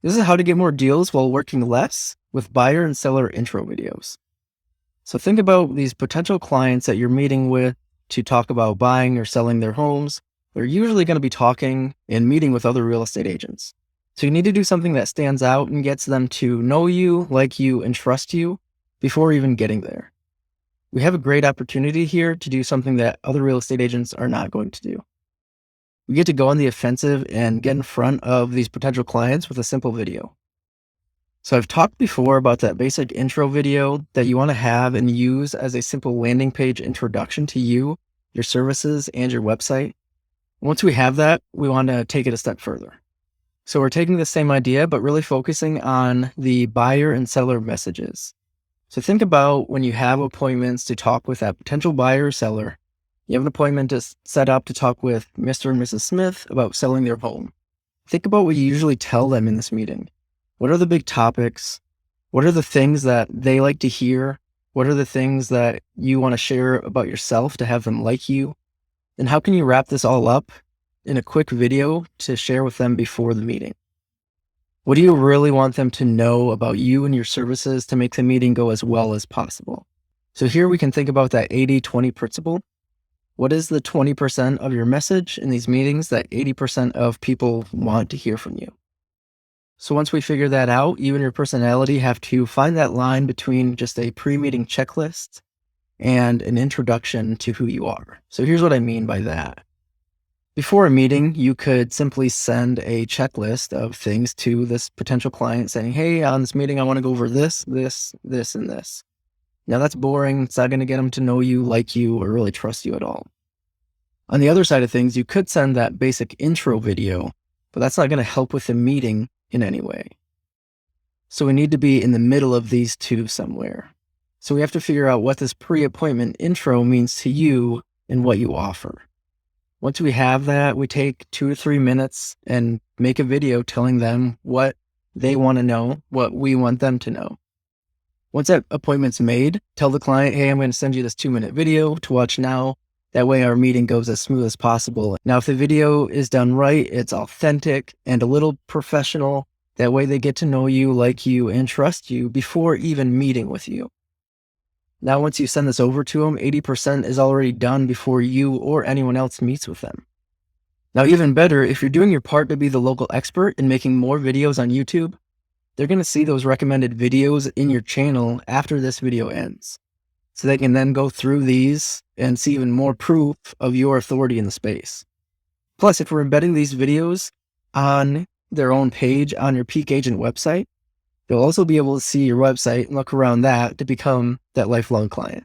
This is how to get more deals while working less with buyer and seller intro videos. So think about these potential clients that you're meeting with to talk about buying or selling their homes. They're usually going to be talking and meeting with other real estate agents. So you need to do something that stands out and gets them to know you, like you, and trust you before even getting there. We have a great opportunity here to do something that other real estate agents are not going to do. We get to go on the offensive and get in front of these potential clients with a simple video. So I've talked before about that basic intro video that you want to have and use as a simple landing page introduction to you, your services, and your website. Once we have that, we want to take it a step further. So we're taking the same idea, but really focusing on the buyer and seller messages. So think about when you have appointments to talk with that potential buyer or seller. You have an appointment to set up to talk with Mr. and Mrs. Smith about selling their home. Think about what you usually tell them in this meeting. What are the big topics? What are the things that they like to hear? What are the things that you want to share about yourself to have them like you? And how can you wrap this all up in a quick video to share with them before the meeting? What do you really want them to know about you and your services to make the meeting go as well as possible? So here we can think about that 80-20 principle. What is the 20% of your message in these meetings that 80% of people want to hear from you? So once we figure that out, you and your personality have to find that line between just a pre-meeting checklist and an introduction to who you are. So here's what I mean by that. Before a meeting, you could simply send a checklist of things to this potential client saying, hey, on this meeting, I want to go over this, this, this, and this. Now that's boring. It's not going to get them to know you, like you, or really trust you at all. On the other side of things, you could send that basic intro video, but that's not going to help with the meeting in any way. So we need to be in the middle of these two somewhere. So we have to figure out what this pre-appointment intro means to you and what you offer. Once we have that, we take 2 to 3 minutes and make a video telling them what they want to know, what we want them to know. Once that appointment's made, tell the client, hey, I'm going to send you this 2-minute video to watch now. That way our meeting goes as smooth as possible. Now, if the video is done right, it's authentic and a little professional. That way they get to know you, like you, and trust you before even meeting with you. Now, once you send this over to them, 80% is already done before you or anyone else meets with them. Now, even better, if you're doing your part to be the local expert and making more videos on YouTube, they're going to see those recommended videos in your channel after this video ends. So they can then go through these and see even more proof of your authority in the space. Plus, if we're embedding these videos on their own page on your Peak Agent website, you'll also be able to see your website and look around that to become that lifelong client.